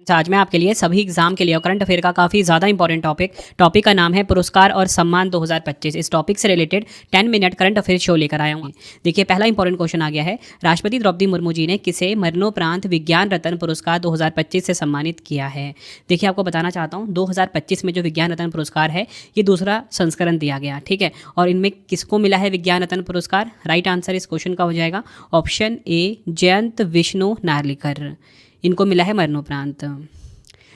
आज मैं आपके लिए सभी एग्जाम के लिए और करंट अफेयर का काफ़ी ज़्यादा इंपॉर्टेंट टॉपिक का नाम है पुरस्कार और सम्मान 2025। इस टॉपिक से related 10 minute current affair show लेकर आया हूँ। देखिए पहला इंपॉर्टेंट क्वेश्चन आ गया है, राष्ट्रपति द्रौपदी मुर्मू जी ने किसे मरणोपरांत विज्ञान रत्न पुरस्कार 2025 से सम्मानित किया है। देखिए आपको बताना चाहता हूँ 2025 में जो विज्ञान रत्न पुरस्कार है ये दूसरा संस्करण दिया गया, ठीक है। और इनमें किसको मिला है विज्ञान रत्न पुरस्कार? राइट आंसर इस क्वेश्चन का हो जाएगा ऑप्शन ए, जयंत विष्णु नार्लिकर, इनको मिला है मरणोपरांत।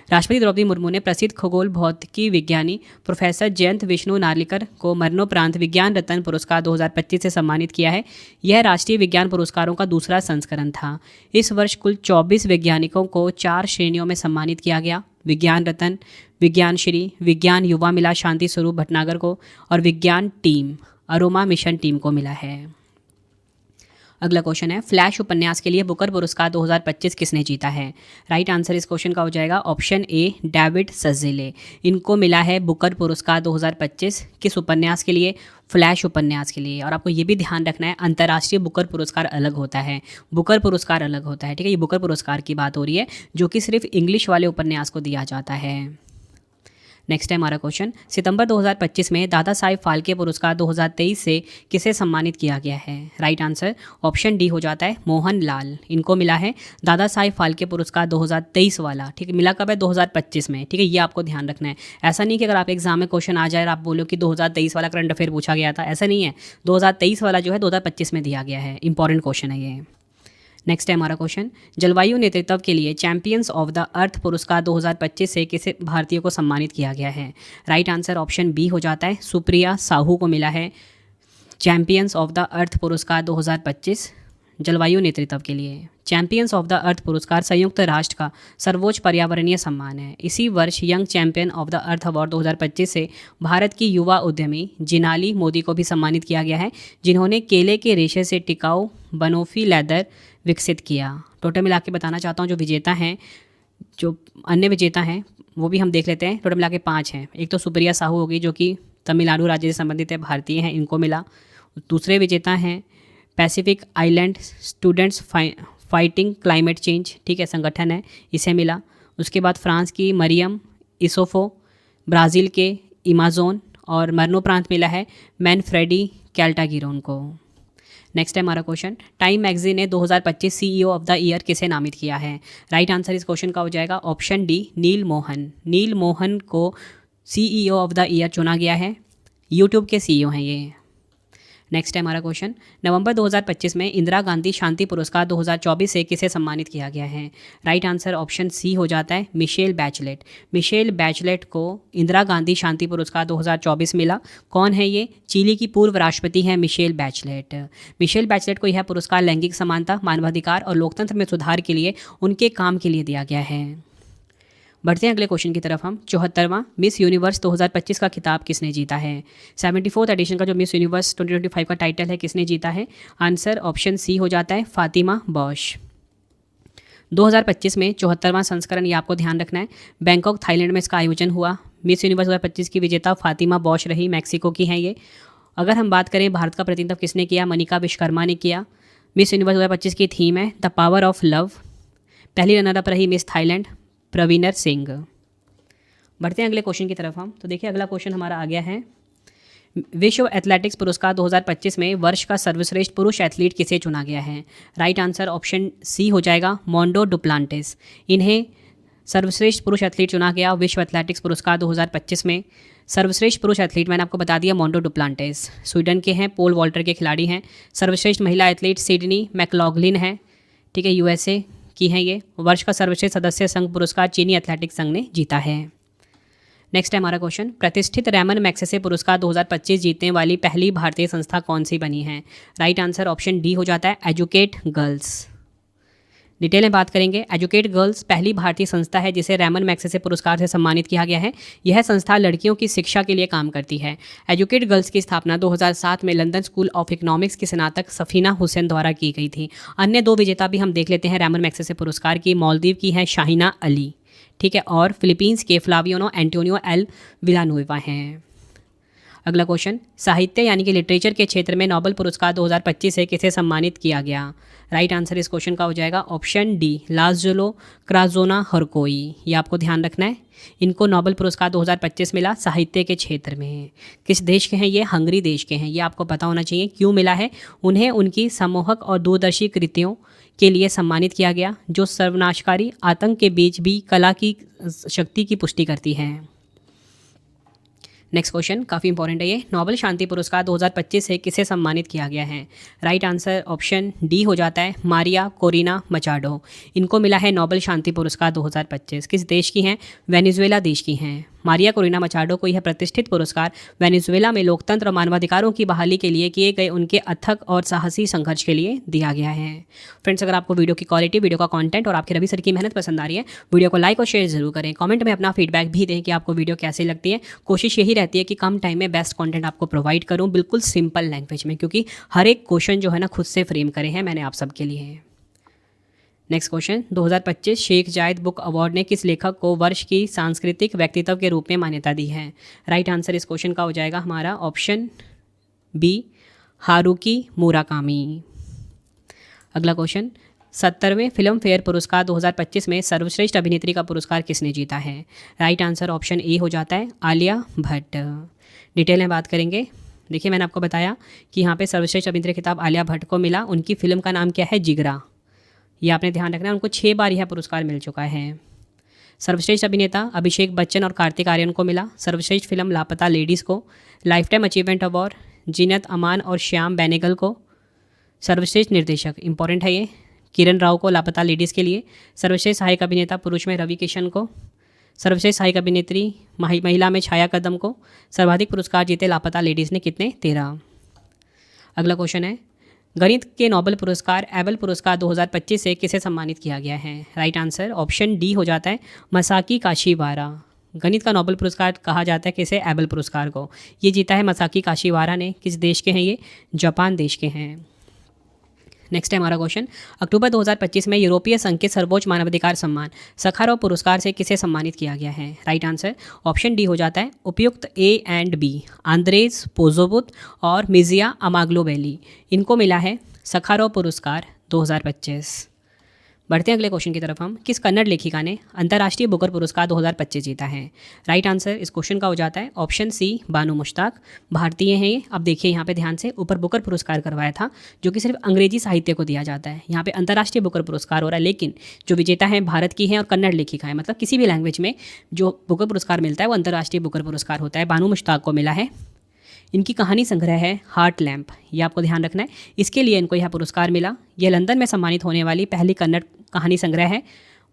राष्ट्रपति द्रौपदी मुर्मू ने प्रसिद्ध खगोल भौतिकी विज्ञानी प्रोफेसर जयंत विष्णु नार्लिकर को मरणोपरांत विज्ञान रत्न पुरस्कार 2025 से सम्मानित किया है। यह राष्ट्रीय विज्ञान पुरस्कारों का दूसरा संस्करण था। इस वर्ष कुल 24 वैज्ञानिकों को 4 श्रेणियों में सम्मानित किया गया। विज्ञान रत्न, विज्ञान श्री, विज्ञान युवा मिला शांति स्वरूप भटनागर को, और विज्ञान टीम अरोमा मिशन टीम को मिला है। अगला क्वेश्चन है, फ्लैश उपन्यास के लिए बुकर पुरस्कार 2025 किसने जीता है? राइट आंसर इस क्वेश्चन का हो जाएगा ऑप्शन ए, डेविड सजेले, इनको मिला है बुकर पुरस्कार 2025। किस उपन्यास के लिए? फ्लैश उपन्यास के लिए। और आपको ये भी ध्यान रखना है अंतर्राष्ट्रीय बुकर पुरस्कार अलग होता है, बुकर पुरस्कार अलग होता है, ठीक है। ये बुकर पुरस्कार की बात हो रही है जो कि सिर्फ इंग्लिश वाले उपन्यास को दिया जाता है। नेक्स्ट है हमारा क्वेश्चन, सितंबर 2025 में दादा साहिब फाल्के पुरस्कार 2023 से किसे सम्मानित किया गया है? राइट आंसर ऑप्शन डी हो जाता है मोहन लाल, इनको मिला है दादा साहिब फाल्के पुरस्कार 2023 वाला, ठीक है। मिला कब है? 2025 में, ठीक है। ये आपको ध्यान रखना है। ऐसा नहीं कि अगर आप एग्जाम में क्वेश्चन आ जाए और आप बोलो कि 2023 वाला करंट अफेयर पूछा गया था, ऐसा नहीं है। 2023 वाला जो है 2025 में दिया गया है। इंपॉर्टेंट क्वेश्चन है ये। नेक्स्ट है हमारा क्वेश्चन, जलवायु नेतृत्व के लिए चैंपियंस ऑफ द अर्थ पुरस्कार 2025 से किसे भारतीय को सम्मानित किया गया है? राइट आंसर ऑप्शन बी हो जाता है सुप्रिया साहू को मिला है चैंपियंस ऑफ द अर्थ पुरस्कार 2025 जलवायु नेतृत्व के लिए। चैंपियंस ऑफ द अर्थ पुरस्कार संयुक्त राष्ट्र का सर्वोच्च पर्यावरणीय सम्मान है। इसी वर्ष young champion of the earth award 2025 से भारत की युवा उद्यमी जिनाली मोदी को भी सम्मानित किया गया है, जिन्होंने केले के रेशे से टिकाऊ बनोफी लेदर विकसित किया। टोटल मिला के बताना चाहता हूँ जो विजेता हैं, जो अन्य विजेता हैं वो भी हम देख लेते हैं। टोटल मिला के 5 हैं। एक तो सुप्रिया साहू होगी जो कि तमिलनाडु राज्य से संबंधित है, भारतीय हैं, इनको मिला। दूसरे विजेता हैं Pacific island students fighting climate change, ठीक है, संगठन है, इसे मिला। उसके बाद फ्रांस की मरियम इसोफो, ब्राज़ील के इमाजोन, और मरणोपरांत मिला है मैनफ्रेडी कैल्टागिरोन को। नेक्स्ट है हमारा क्वेश्चन, टाइम मैगजीन ने 2025 सीईओ ऑफ द ईयर किसे नामित किया है? राइट आंसर इस क्वेश्चन का हो जाएगा ऑप्शन डी नील मोहन। नील मोहन को सीईओ ऑफ द ईयर चुना गया है। यूट्यूब के सीईओ हैं ये। नेक्स्ट है हमारा क्वेश्चन, नवंबर 2025 में इंदिरा गांधी शांति पुरस्कार 2024 से किसे सम्मानित किया गया है? राइट आंसर ऑप्शन सी हो जाता है मिशेल बैचलेट। मिशेल बैचलेट को इंदिरा गांधी शांति पुरस्कार 2024 मिला। कौन है ये? चिली की पूर्व राष्ट्रपति हैं मिशेल बैचलेट। मिशेल बैचलेट को यह पुरस्कार लैंगिक समानता, मानवाधिकार और लोकतंत्र में सुधार के लिए उनके काम के लिए दिया गया है। बढ़ते हैं अगले क्वेश्चन की तरफ हम। 74वां मिस यूनिवर्स 2025 का खिताब किसने जीता है? 74th एडिशन का जो मिस यूनिवर्स 2025 का टाइटल है किसने जीता है? आंसर ऑप्शन सी हो जाता है फातिमा बॉश। 2025 में 74वां संस्करण, ये आपको ध्यान रखना है, बैंकॉक थाईलैंड में इसका आयोजन हुआ। मिस यूनिवर्स 2025 की विजेता फातिमा बॉश रही, मैक्सिको की हैं ये। अगर हम बात करें भारत का प्रतिनिधित्व किसने किया? मनिका विश्वकर्मा ने किया। मिस यूनिवर्स 2025 की थीम है द पावर ऑफ लव। पहली रनरअप रही मिस थाईलैंड प्रवीणर सिंह। बढ़ते हैं अगले क्वेश्चन की तरफ हम। तो देखिए अगला क्वेश्चन हमारा आ गया है, विश्व एथलेटिक्स पुरस्कार 2025 में वर्ष का सर्वश्रेष्ठ पुरुष एथलीट किसे चुना गया है? राइट आंसर ऑप्शन सी हो जाएगा मोंडो डुप्लांटिस। इन्हें सर्वश्रेष्ठ पुरुष एथलीट चुना गया विश्व एथलेटिक्स पुरस्कार 2025 में। सर्वश्रेष्ठ पुरुष एथलीट मैंने आपको बता दिया मोंडो डुप्लांटिस, स्वीडन के हैं, पोल वॉल्टर के खिलाड़ी हैं। सर्वश्रेष्ठ महिला एथलीट सिडनी मैकलॉगलिन है, ठीक है, यूएसए की हैं ये। वर्ष का सर्वश्रेष्ठ सदस्य संघ पुरस्कार चीनी एथलेटिक्स संघ ने जीता है। नेक्स्ट है हमारा क्वेश्चन, प्रतिष्ठित रैमन मैग्सेसे पुरस्कार 2025 जीतने वाली पहली भारतीय संस्था कौन सी बनी है? राइट आंसर ऑप्शन डी हो जाता है एजुकेट गर्ल्स। डिटेल में बात करेंगे, एजुकेट गर्ल्स पहली भारतीय संस्था है जिसे रैमन मैग्सेसे पुरस्कार से सम्मानित किया गया है। यह संस्था लड़कियों की शिक्षा के लिए काम करती है। एजुकेट गर्ल्स की स्थापना 2007 में लंदन स्कूल ऑफ इकोनॉमिक्स की स्नातक सफीना हुसैन द्वारा की गई थी। अन्य 2 विजेता भी हम देख लेते हैं रैमन मैग्सेसे पुरस्कार की। मालदीव की हैं शाहिना अली, ठीक है, और फिलीपींस के फ्लावियानो एंटोनियो एल विलानुएवा हैं। अगला क्वेश्चन, साहित्य यानी कि लिटरेचर के क्षेत्र में नोबेल पुरस्कार 2025 से किसे सम्मानित किया गया? राइट आंसर इस क्वेश्चन का हो जाएगा ऑप्शन डी, लाज़लो क्राजोना हरकोई। ये आपको ध्यान रखना है। इनको नोबेल पुरस्कार 2025 मिला साहित्य के क्षेत्र में। किस देश के हैं ये? हंगरी देश के हैं। ये आपको पता होना चाहिए क्यों मिला है। उन्हें उनकी सम्मोहक और दूरदर्शी कृतियों के लिए सम्मानित किया गया, जो सर्वनाशकारी आतंक के बीच भी कला की शक्ति की पुष्टि करती हैं। नेक्स्ट क्वेश्चन काफ़ी इंपॉर्टेंट है ये। नोबेल शांति पुरस्कार 2025 से किसे सम्मानित किया गया है? राइट आंसर ऑप्शन डी हो जाता है, मारिया कोरिना मचाडो। इनको मिला है नोबेल शांति पुरस्कार 2025। किस देश की हैं? वेनेजुएला देश की हैं। मारिया कोरिना मचाडो को यह प्रतिष्ठित पुरस्कार वेनेजुएला में लोकतंत्र और मानवाधिकारों की बहाली के लिए किए गए उनके अथक और साहसी संघर्ष के लिए दिया गया है। फ्रेंड्स, अगर आपको वीडियो की क्वालिटी, वीडियो का कंटेंट और आपके रवि सर की मेहनत पसंद आ रही है, वीडियो को लाइक और शेयर जरूर करें। कमेंट में अपना फीडबैक भी दें कि आपको वीडियो कैसी लगती है। कोशिश यही रहती है कि कम टाइम में बेस्ट कंटेंट आपको प्रोवाइड करूँ, बिल्कुल सिंपल लैंग्वेज में, क्योंकि हर एक क्वेश्चन जो है ना खुद से फ्रेम करे हैं मैंने आप सबके लिए। नेक्स्ट क्वेश्चन, 2025 शेख जायद बुक अवार्ड ने किस लेखक को वर्ष की सांस्कृतिक व्यक्तित्व के रूप में मान्यता दी है? राइट आंसर इस क्वेश्चन का हो जाएगा हमारा ऑप्शन बी, हारुकी मुराकामी। अगला क्वेश्चन, 70वें फिल्म फेयर पुरस्कार 2025 में सर्वश्रेष्ठ अभिनेत्री का पुरस्कार किसने जीता है? राइट आंसर ऑप्शन ए हो जाता है, आलिया भट्ट। डिटेल में बात करेंगे। देखिए, मैंने आपको बताया कि यहाँ पे सर्वश्रेष्ठ अभिनेत्री खिताब आलिया भट्ट को मिला। उनकी फिल्म का नाम क्या है? जिगरा। ये आपने ध्यान रखना है। उनको 6 बार यह पुरस्कार मिल चुका है। सर्वश्रेष्ठ अभिनेता अभिषेक बच्चन और कार्तिक आर्यन को मिला। सर्वश्रेष्ठ फिल्म लापता लेडीज़ को। Life time achievement award Zeenat Aman और श्याम बेनेगल को। सर्वश्रेष्ठ निर्देशक, इंपॉर्टेंट है ये, किरण राव को लापता लेडीज़ के लिए। सर्वश्रेष्ठ सहायक अभिनेता पुरुष में रवि किशन को। सर्वश्रेष्ठ सहायक अभिनेत्री महिला में छाया कदम को। सर्वाधिक पुरस्कार जीते लापता लेडीज़ ने कितने? 13। अगला क्वेश्चन है, गणित के नोबेल पुरस्कार एबल पुरस्कार 2025 से किसे सम्मानित किया गया है? राइट आंसर ऑप्शन डी हो जाता है, मसाकी काशीवारा। गणित का नोबेल पुरस्कार कहा जाता है किसे? एबल पुरस्कार को। ये जीता है मसाकी काशीवारा ने। किस देश के हैं ये? जापान देश के हैं। नेक्स्ट है हमारा क्वेश्चन, अक्टूबर 2025 में यूरोपीय संघ के सर्वोच्च मानवाधिकार सम्मान सखारोव पुरस्कार से किसे सम्मानित किया गया है? राइट आंसर ऑप्शन डी हो जाता है, उपयुक्त ए एंड बी, आंद्रेज पोजोबुत और मिजिया अमाग्लोवेली। इनको मिला है सखारोव पुरस्कार 2025। बढ़ते हैं अगले क्वेश्चन की तरफ हम। किस कन्नड़ लेखिका ने अंतर्राष्ट्रीय बुकर पुरस्कार 2025 जीता है? राइट आंसर इस क्वेश्चन का हो जाता है ऑप्शन सी, बानू मुश्ताक। भारतीय हैं ये। अब देखिए यहाँ पे ध्यान से, ऊपर बुकर पुरस्कार करवाया था जो कि सिर्फ अंग्रेजी साहित्य को दिया जाता है। यहाँ पे अंतर्राष्ट्रीय बुकर पुरस्कार हो रहा है, लेकिन जो विजेता है भारत की है और कन्नड़ लेखिका है। मतलब किसी भी लैंग्वेज में जो बुकर पुरस्कार मिलता है वो अंतर्राष्ट्रीय बुकर पुरस्कार होता है। बानू मुश्ताक को मिला है। इनकी कहानी संग्रह है हार्ट लैम्प। ये आपको ध्यान रखना है, इसके लिए इनको यह पुरस्कार मिला। यह लंदन में सम्मानित होने वाली पहली कन्नड़ कहानी संग्रह है।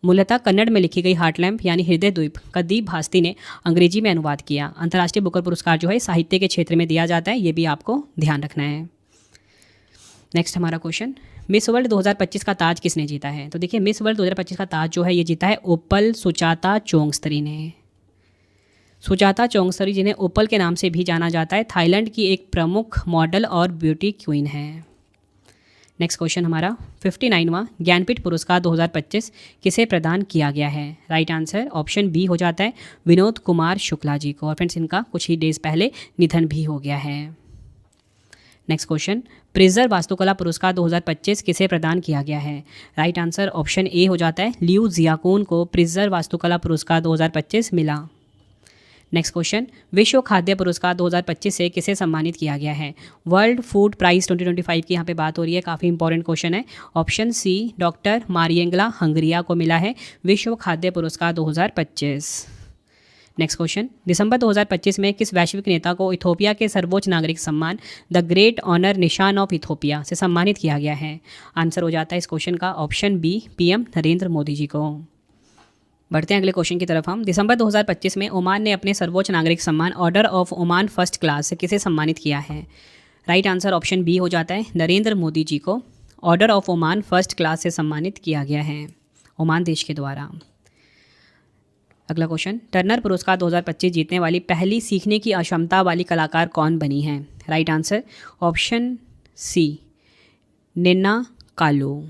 मूलतः कन्नड़ में लिखी गई हार्ट लैम्प यानी हृदय द्वीप का दीप भास्ती ने अंग्रेजी में अनुवाद किया। अंतर्राष्ट्रीय बुकर पुरस्कार जो है साहित्य के क्षेत्र में दिया जाता है, ये भी आपको ध्यान रखना है। नेक्स्ट हमारा क्वेश्चन, मिस वर्ल्ड 2025 का ताज किसने जीता है? तो देखिए, मिस वर्ल्ड 2025 का ताज जो है ये जीता है ओपल सुचाता चोंगस्तरी ने। सुजाता चोंगसरी, जिन्हें ओपल के नाम से भी जाना जाता है, थाईलैंड की एक प्रमुख मॉडल और ब्यूटी क्वीन है। नेक्स्ट क्वेश्चन हमारा 59वां ज्ञानपीठ पुरस्कार 2025 किसे प्रदान किया गया है? राइट आंसर ऑप्शन बी हो जाता है, विनोद कुमार शुक्ला जी को। और फ्रेंड्स, इनका कुछ ही डेज पहले निधन भी हो गया है। नेक्स्ट क्वेश्चन, प्रिजर वास्तुकला पुरस्कार 2025 किसे प्रदान किया गया है? राइट आंसर ऑप्शन ए हो जाता है, लियू जियाकून को प्रिजर वास्तुकला पुरस्कार 2025 मिला। नेक्स्ट क्वेश्चन, विश्व खाद्य पुरस्कार 2025 से किसे सम्मानित किया गया है? वर्ल्ड फूड प्राइज 2025 की यहाँ पे बात हो रही है। काफ़ी इंपॉर्टेंट क्वेश्चन है। ऑप्शन सी, डॉक्टर मारियंगला हंगरिया को मिला है विश्व खाद्य पुरस्कार 2025। नेक्स्ट क्वेश्चन, दिसंबर 2025 में किस वैश्विक नेता को इथोपिया के सर्वोच्च नागरिक सम्मान द ग्रेट ऑनर निशान ऑफ इथोपिया से सम्मानित किया गया है? आंसर हो जाता है इस क्वेश्चन का option B, PM Narendra Modi ji को। बढ़ते हैं अगले क्वेश्चन की तरफ हम। दिसंबर 2025 में ओमान ने अपने सर्वोच्च नागरिक सम्मान order of Oman first class से किसे सम्मानित किया है? राइट आंसर ऑप्शन बी हो जाता है, नरेंद्र मोदी जी को order of Oman first class से सम्मानित किया गया है ओमान देश के द्वारा। अगला क्वेश्चन, टर्नर पुरस्कार 2025 जीतने वाली पहली सीखने की अक्षमता वाली कलाकार कौन बनी है? राइट आंसर ऑप्शन सी, निन्ना कालू।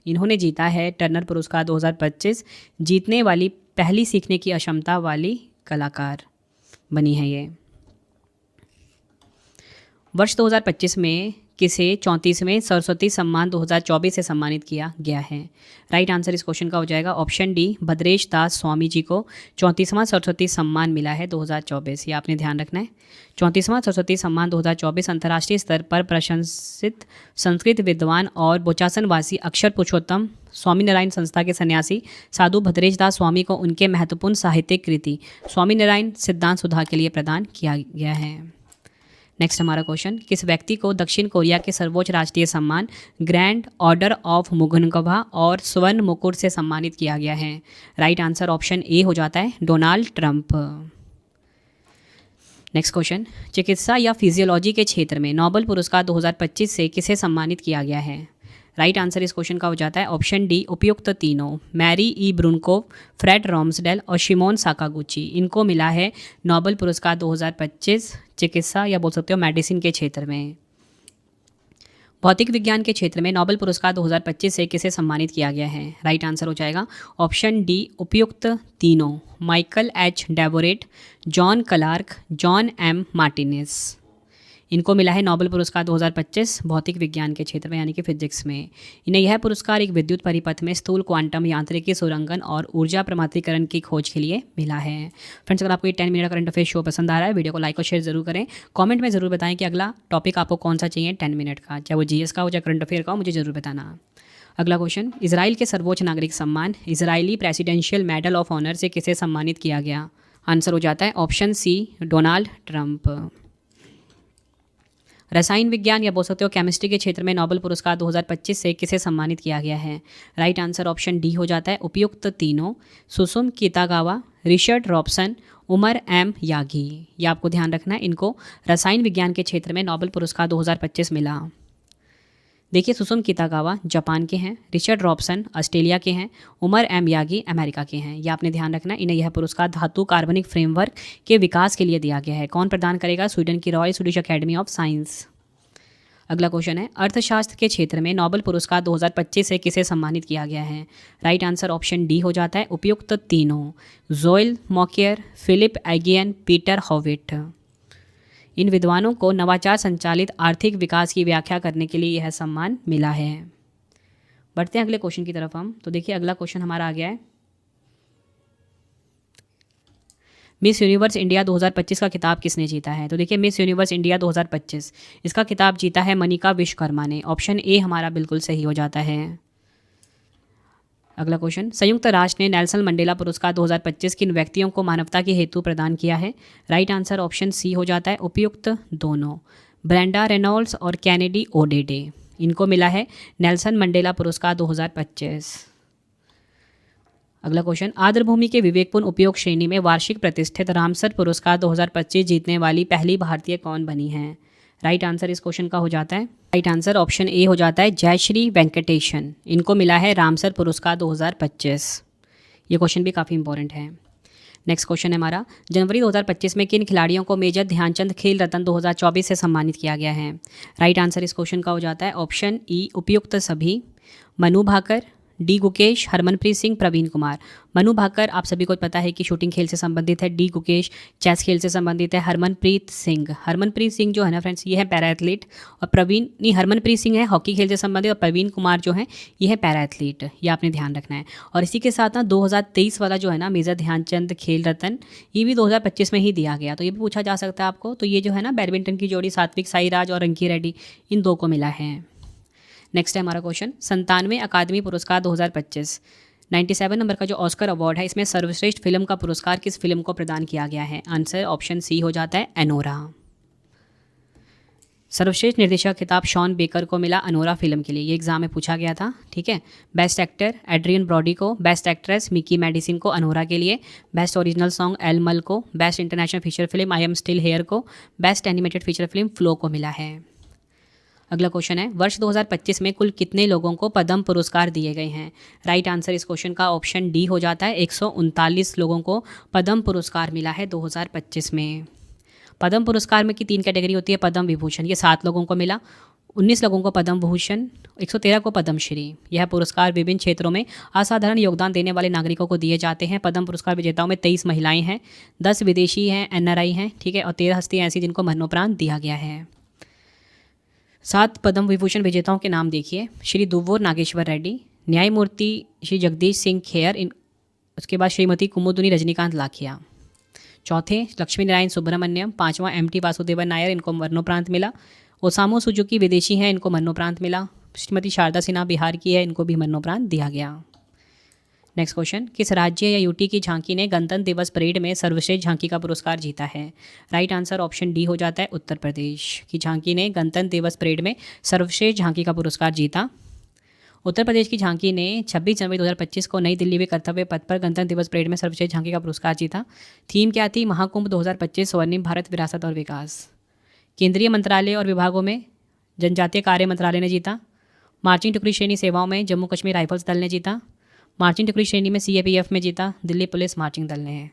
इन्होंने जीता है टर्नर पुरस्कार 2025। जीतने वाली पहली सीखने की अक्षमता वाली कलाकार बनी है ये। वर्ष 2025 में किसे 34वें सरस्वती सम्मान 2024 से सम्मानित किया गया है? राइट आंसर इस क्वेश्चन का हो जाएगा ऑप्शन डी, भद्रेश दास स्वामी जी को 34वां सरस्वती सम्मान मिला है 2024। ये आपने ध्यान रखना है। 34वां सरस्वती सम्मान 2024 अंतर्राष्ट्रीय स्तर पर प्रशंसित संस्कृत विद्वान और बोचासनवासी अक्षर पुरुषोत्तम स्वामीनारायण संस्था के सन्यासी साधु भद्रेश दास स्वामी को उनके महत्वपूर्ण साहित्यिक कृति स्वामीनारायण सिद्धांत सुधा के लिए प्रदान किया गया है। नेक्स्ट हमारा क्वेश्चन, किस व्यक्ति को दक्षिण कोरिया के सर्वोच्च राष्ट्रीय सम्मान ग्रैंड ऑर्डर ऑफ मुगनगवा और स्वर्ण मुकुट से सम्मानित किया गया है? राइट आंसर ऑप्शन ए हो जाता है डोनाल्ड ट्रंप। नेक्स्ट क्वेश्चन, चिकित्सा या फिजियोलॉजी के क्षेत्र में नोबेल पुरस्कार 2025 से किसे सम्मानित किया गया है? राइट आंसर इस क्वेश्चन का हो जाता है ऑप्शन डी, उपयुक्त तीनों, मैरी ई ब्रुनकोव, फ्रेड रॉम्सडेल और शिमोन साकागुची। इनको मिला है नोबेल पुरस्कार 2025 चिकित्सा या बोल सकते हो मेडिसिन के क्षेत्र में। भौतिक विज्ञान के क्षेत्र में नोबेल पुरस्कार 2025 से किसे सम्मानित किया गया है? राइट आंसर हो जाएगा ऑप्शन डी, उपयुक्त तीनों, Michael H Devoret, John Clarke, John M Martinis. इनको मिला है नोबेल पुरस्कार 2025 भौतिक विज्ञान के क्षेत्र में यानी कि फिजिक्स में। इन्हें यह पुरस्कार एक विद्युत परिपथ में स्थूल क्वांटम यांत्रिकी सुरंगन और ऊर्जा प्रमात्रीकरण की खोज के लिए मिला है। फ्रेंड्स, अगर आपको ये 10 मिनट करंट अफेयर शो पसंद आ रहा है, वीडियो को लाइक और शेयर जरूर करें। कमेंट में ज़रूर बताएं कि अगला टॉपिक आपको कौन सा चाहिए 10 मिनट का, चाहे वो जीएस का हो चाहे करंट अफेयर का हो, मुझे ज़रूर बताना। अगला क्वेश्चन, इजराइल के सर्वोच्च नागरिक सम्मान Israeli presidential medal of honour से किसे सम्मानित किया गया? आंसर हो जाता है ऑप्शन सी, डोनाल्ड ट्रंप। रसायन विज्ञान या बोल सकते हो केमिस्ट्री के क्षेत्र में नोबेल पुरस्कार 2025 से किसे सम्मानित किया गया है? राइट आंसर ऑप्शन डी हो जाता है उपयुक्त तीनों, Susumu Kitagawa, Richard Robson, Omar M Yaghi. ये आपको ध्यान रखना है, इनको रसायन विज्ञान के क्षेत्र में नोबेल पुरस्कार 2025 मिला। देखिए, सुसुम कितागावा जापान के हैं, रिचर्ड रॉबसन ऑस्ट्रेलिया के हैं, उमर एम यागी अमेरिका के हैं। यह आपने ध्यान रखना है। इन्हें यह पुरस्कार धातु कार्बनिक फ्रेमवर्क के विकास के लिए दिया गया है। कौन प्रदान करेगा? स्वीडन की royal Swedish academy of science. अगला क्वेश्चन है, अर्थशास्त्र के क्षेत्र में नोबेल पुरस्कार 2025 से किसे सम्मानित किया गया है? राइट आंसर ऑप्शन डी हो जाता है उपयुक्त तीनों, जोएल मॉकियर, फिलिप एगियन, पीटर हॉविट। इन विद्वानों को नवाचार संचालित आर्थिक विकास की व्याख्या करने के लिए यह सम्मान मिला है। बढ़ते हैं अगले क्वेश्चन की तरफ हम। तो देखिए, अगला क्वेश्चन हमारा आ गया है, मिस यूनिवर्स इंडिया 2025 का खिताब किसने जीता है? तो देखिए, मिस यूनिवर्स इंडिया 2025 इसका खिताब जीता है मनिका विश्वकर्मा ने। ऑप्शन ए हमारा बिल्कुल सही हो जाता है। अगला क्वेश्चन, संयुक्त राष्ट्र ने नेल्सन मंडेला पुरस्कार 2025 किन व्यक्तियों को मानवता के हेतु प्रदान किया है? राइट आंसर ऑप्शन सी हो जाता है उपयुक्त दोनों, ब्रेंडा रेनॉल्ड्स और कैनेडी ओडेडे। इनको मिला है नेल्सन मंडेला पुरस्कार 2025। अगला क्वेश्चन, आर्द्रभूमि के विवेकपूर्ण उपयोग श्रेणी में वार्षिक प्रतिष्ठित रामसर पुरस्कार 2025 जीतने वाली पहली भारतीय कौन बनी है? राइट आंसर इस क्वेश्चन का हो जाता है, राइट आंसर ऑप्शन ए हो जाता है जयश्री वेंकटेशन। इनको मिला है रामसर पुरस्कार 2025। ये क्वेश्चन भी काफ़ी इंपॉर्टेंट है। नेक्स्ट क्वेश्चन है हमारा, जनवरी 2025 में किन खिलाड़ियों को मेजर ध्यानचंद खेल रत्न 2024 से सम्मानित किया गया है? राइट आंसर इस क्वेश्चन का हो जाता है ऑप्शन ई, उपयुक्त सभी, मनु भाकर, डी गुकेश, हरमनप्रीत सिंह, प्रवीण कुमार। मनु भाकर आप सभी को पता है कि शूटिंग खेल से संबंधित है, डी गुकेश चेस खेल से संबंधित है, हरमनप्रीत सिंह जो है ना फ्रेंड्स, ये है पैरा एथलीट, और हरमनप्रीत सिंह है हॉकी खेल से संबंधित, और प्रवीण कुमार जो है ये है पैरा एथलीट। ये आपने ध्यान रखना है। और इसी के साथ ना 2023 वाला जो है ना मेजर ध्यानचंद खेल रत्न, ये भी 2025 में ही दिया गया, तो ये भी पूछा जा सकता है आपको। तो ये जो है ना बैडमिंटन की जोड़ी सात्विक साईराज और अंकी रेड्डी, इन दो को मिला है। नेक्स्ट है हमारा क्वेश्चन, 97वें अकादमी पुरस्कार 2025 97 नंबर का जो ऑस्कर अवार्ड है, इसमें सर्वश्रेष्ठ फिल्म का पुरस्कार किस फिल्म को प्रदान किया गया है? आंसर ऑप्शन सी हो जाता है एनोरा। सर्वश्रेष्ठ निर्देशक खिताब शॉन बेकर को मिला अनोरा फिल्म के लिए। ये एग्जाम में पूछा गया था, ठीक है। बेस्ट एक्टर एड्रियन ब्रॉडी को, बेस्ट एक्ट्रेस मिकी मेडिसिन को अनोरा के लिए, best original song El Mal को, best international feature film I am still here को, best animated feature film Flow को मिला है। अगला क्वेश्चन है, वर्ष 2025 में कुल कितने लोगों को पद्म पुरस्कार दिए गए हैं? राइट आंसर इस क्वेश्चन का ऑप्शन डी हो जाता है, 139 लोगों को पद्म पुरस्कार मिला है 2025 में। पद्म पुरस्कार में की 3 कैटेगरी होती है, पद्म विभूषण ये 7 लोगों को मिला, 19 लोगों को पद्म भूषण, 113 को पद्मश्री। यह पुरस्कार विभिन्न क्षेत्रों में असाधारण योगदान देने वाले नागरिकों को दिए जाते हैं। पद्म पुरस्कार विजेताओं में 23 महिलाएं हैं, 10 विदेशी हैं, NRI हैं, ठीक है, और 13 हस्तियां ऐसी जिनको मरणोपरांत दिया गया है। 7 पद्म विभूषण विजेताओं के नाम देखिए। श्री दुव्वूर नागेश्वर रेड्डी, न्यायमूर्ति श्री जगदीश सिंह खेर, उसके बाद श्रीमती कुमुदुनी रजनीकांत लाखिया। चौथे लक्ष्मी नारायण सुब्रमण्यम। पांचवा एमटी वासुदेवन नायर, इनको मरणोपरांत मिला। ओसामू सुजुकी विदेशी हैं, इनको मरणोपरांत मिला। श्रीमती शारदा सिन्हा बिहार की है, इनको भी मरणोपरांत दिया गया। नेक्स्ट क्वेश्चन, किस राज्य या यूटी की झांकी ने गणतंत्र दिवस परेड में सर्वश्रेष्ठ झांकी का पुरस्कार जीता है? राइट आंसर ऑप्शन डी हो जाता है, उत्तर प्रदेश की झांकी ने गणतंत्र दिवस परेड में सर्वश्रेष्ठ झांकी का पुरस्कार जीता। उत्तर प्रदेश की झांकी ने 26 जनवरी 2025 को नई दिल्ली में कर्तव्य पथ पर गणतंत्र दिवस परेड में सर्वश्रेष्ठ झांकी का पुरस्कार जीता। थीम क्या थी? महाकुंभ 2025 स्वर्णिम भारत विरासत और विकास। केंद्रीय मंत्रालय और विभागों में जनजातीय कार्य मंत्रालय ने जीता। मार्चिंग टुकड़ी श्रेणी सेवाओं में जम्मू कश्मीर राइफल्स दल ने जीता। मार्चिंग टुकड़ी श्रेणी में सीएपीएफ में जीता दिल्ली पुलिस मार्चिंग दल ने है।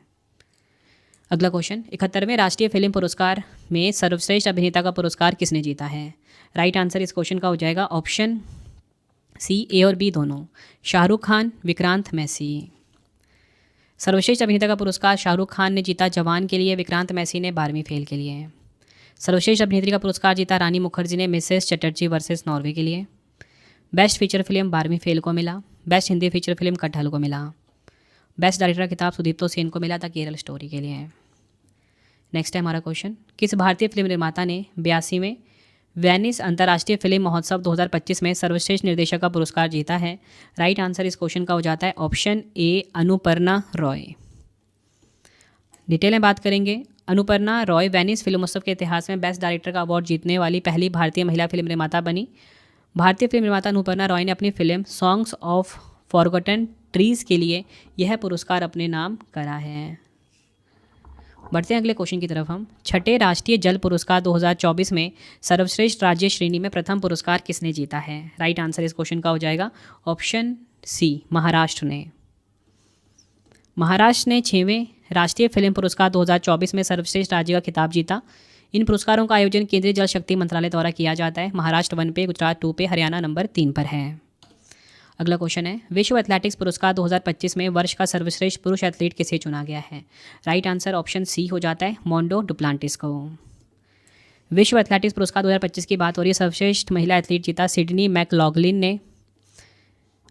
अगला क्वेश्चन, 71वें राष्ट्रीय फिल्म पुरस्कार में सर्वश्रेष्ठ अभिनेता का पुरस्कार किसने जीता है? राइट आंसर इस क्वेश्चन का हो जाएगा ऑप्शन सी, ए और बी दोनों, शाहरुख खान, विक्रांत मैसी। सर्वश्रेष्ठ अभिनेता का पुरस्कार शाहरुख खान ने जीता जवान के लिए, विक्रांत मैसी ने 12वीं फेल के लिए। सर्वश्रेष्ठ अभिनेत्री का पुरस्कार जीता रानी मुखर्जी ने मिसेस चटर्जी वर्सेस नॉर्वे के लिए। बेस्ट फीचर फिल्म 12वीं फेल को मिला। बेस्ट हिंदी फीचर फिल्म कटहल को मिला। बेस्ट डायरेक्टर खिताब सुदीप्तो सेन को मिला था केरल स्टोरी के लिए। नेक्स्ट है हमारा क्वेश्चन, किस भारतीय फिल्म निर्माता ने 82वें वेनिस अंतर्राष्ट्रीय फिल्म महोत्सव 2025 में सर्वश्रेष्ठ निर्देशक का पुरस्कार जीता है? राइट आंसर इस क्वेश्चन का हो जाता है option A, Anuparna Roy. Detail में बात करेंगे। अनुपर्णा रॉय वेनिस फिल्मोत्सव के इतिहास में बेस्ट डायरेक्टर का अवार्ड जीतने वाली पहली भारतीय महिला फिल्म निर्माता बनी। भारतीय फिल्म निर्माता अनुपर्णा रॉय ने अपनी film songs of forgotten trees के लिए यह पुरस्कार अपने नाम करा है। बढ़ते हैं अगले क्वेश्चन की तरफ हम। छठे राष्ट्रीय जल पुरस्कार 2024 में सर्वश्रेष्ठ राज्य श्रेणी में प्रथम पुरस्कार किसने जीता है? राइट आंसर इस क्वेश्चन का हो जाएगा ऑप्शन सी, महाराष्ट्र ने। महाराष्ट्र ने 6वें राष्ट्रीय फिल्म पुरस्कार 2024 में सर्वश्रेष्ठ राज्य का खिताब जीता। इन पुरस्कारों का आयोजन केंद्रीय जल शक्ति मंत्रालय द्वारा किया जाता है। महाराष्ट्र 1 पे, गुजरात 2 पे, हरियाणा नंबर 3 पर है। अगला क्वेश्चन है, विश्व एथलेटिक्स पुरस्कार 2025 में वर्ष का सर्वश्रेष्ठ पुरुष एथलीट किसे चुना गया है? राइट आंसर ऑप्शन सी हो जाता है, मोंडो डुप्लांटिस को। विश्व एथलेटिक्स पुरस्कार 2025 की बात हो रही है। सर्वश्रेष्ठ महिला एथलीट जीता सिडनी मैकलॉगलिन ने,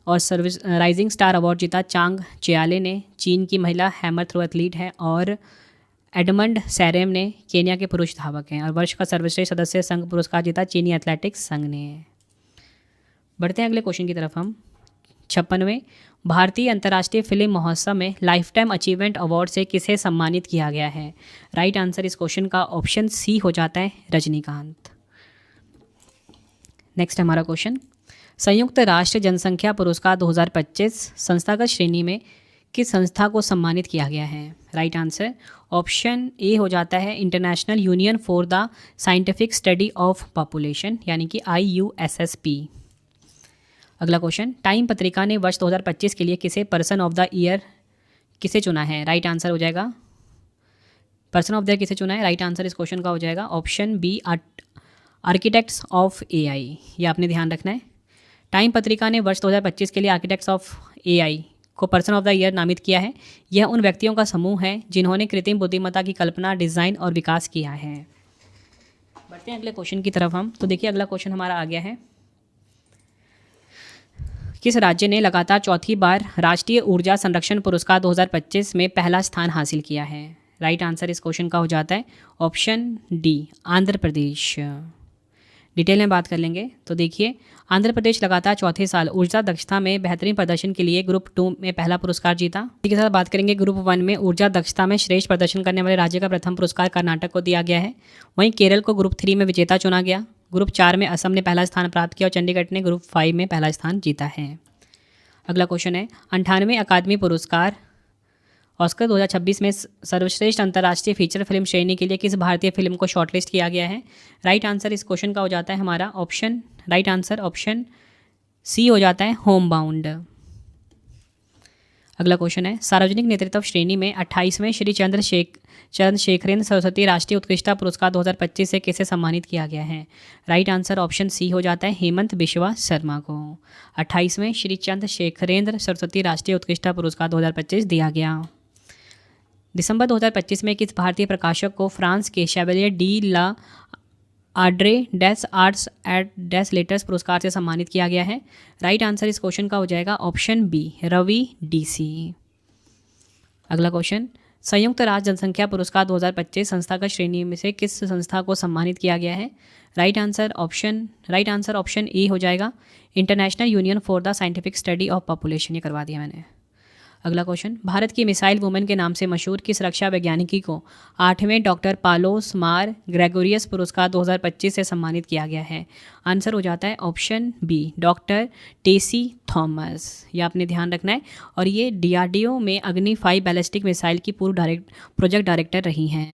और राइजिंग स्टार अवार्ड जीता चांग चियाले ने, चीन की महिला हैमर थ्रो एथलीट है, और एडमंड सैरेम ने केन्या के पुरुष धावक हैं। और वर्ष का सर्वश्रेष्ठ सदस्य संघ पुरस्कार जीता चीनी एथलेटिक्स संघ ने। बढ़ते हैं अगले क्वेश्चन की तरफ हम। 56वें भारतीय अंतर्राष्ट्रीय फिल्म महोत्सव में लाइफ टाइम अचीवमेंट अवार्ड से किसे सम्मानित किया गया है? राइट आंसर इस क्वेश्चन का ऑप्शन सी हो जाता है, रजनीकांत। नेक्स्ट हमारा क्वेश्चन, संयुक्त राष्ट्र जनसंख्या पुरस्कार 2025 संस्थागत श्रेणी में किस संस्था को सम्मानित किया गया है? राइट आंसर ऑप्शन ए हो जाता है, international union for the scientific study of population, यानी कि IUSSP। अगला क्वेश्चन, टाइम पत्रिका ने वर्ष 2025 के लिए किसे पर्सन ऑफ द ईयर किसे चुना है? राइट आंसर हो जाएगा, पर्सन ऑफ द ईयर किसे चुना है? राइट आंसर इस क्वेश्चन का हो जाएगा option B, architects of AI। ये आपने ध्यान रखना है। टाइम पत्रिका ने वर्ष 2025 के लिए आर्किटेक्ट्स ऑफ AI को पर्सन ऑफ द ईयर नामित किया है। यह उन व्यक्तियों का समूह है जिन्होंने कृत्रिम बुद्धिमत्ता की कल्पना, डिज़ाइन और विकास किया है। बढ़ते हैं अगले क्वेश्चन की तरफ हम। तो देखिए अगला क्वेश्चन हमारा आ गया है, किस राज्य ने लगातार चौथी बार राष्ट्रीय ऊर्जा संरक्षण पुरस्कार 2025 में पहला स्थान हासिल किया है? राइट आंसर इस क्वेश्चन का हो जाता है option D, Andhra Pradesh. Detail में बात कर लेंगे तो देखिए, आंध्र प्रदेश लगातार चौथे साल ऊर्जा दक्षता में बेहतरीन प्रदर्शन के लिए ग्रुप 2 में पहला पुरस्कार जीता। इसी के साथ बात करेंगे ग्रुप 1 में ऊर्जा दक्षता में श्रेष्ठ प्रदर्शन करने वाले राज्य का प्रथम पुरस्कार कर्नाटक को दिया गया है। वहीं केरल को ग्रुप 3 में विजेता चुना गया। ग्रुप 4 में असम ने पहला स्थान प्राप्त किया और चंडीगढ़ ने ग्रुप 5 में पहला स्थान जीता है। अगला क्वेश्चन है, 98वें अकादमी पुरस्कार ऑस्कर 2026 में सर्वश्रेष्ठ अंतर्राष्ट्रीय फीचर फिल्म श्रेणी के लिए किस भारतीय फिल्म को शॉर्टलिस्ट किया गया है? राइट आंसर इस क्वेश्चन का हो जाता है हमारा राइट आंसर ऑप्शन सी हो जाता है, होम बाउंड। अगला क्वेश्चन है, सार्वजनिक नेतृत्व श्रेणी में 28वें श्री चंद्रशेखरेंद्र सरस्वती राष्ट्रीय उत्कृष्टता पुरस्कार 2025 से किसे सम्मानित किया गया है? राइट आंसर ऑप्शन सी हो जाता है, हेमंत बिश्वा शर्मा को 28वें श्री चंद्रशेखरेंद्र सरस्वती राष्ट्रीय उत्कृष्टता पुरस्कार 2025 दिया गया। दिसंबर 2025 में किस भारतीय प्रकाशक को फ्रांस के chevalier de la ordre des arts et des lettres पुरस्कार से सम्मानित किया गया है? राइट आंसर इस क्वेश्चन का हो जाएगा ऑप्शन बी, रवि डीसी। अगला क्वेश्चन, संयुक्त राष्ट्र जनसंख्या पुरस्कार 2025 संस्थागत श्रेणी में से किस संस्था को सम्मानित किया गया है? राइट आंसर ऑप्शन ए हो जाएगा, international union for the scientific study of population. ये करवा दिया मैंने। अगला क्वेश्चन, भारत की मिसाइल वुमेन के नाम से मशहूर किस रक्षा वैज्ञानिकी को 8वें डॉक्टर पालोस मार ग्रेगोरियस पुरस्कार 2025 से सम्मानित किया गया है? आंसर हो जाता है option B, doctor Tessy Thomas. ये आपने ध्यान रखना है। और ये DRDO में अग्नि 5 बैलिस्टिक मिसाइल की पूर्व प्रोजेक्ट डायरेक्टर रही हैं।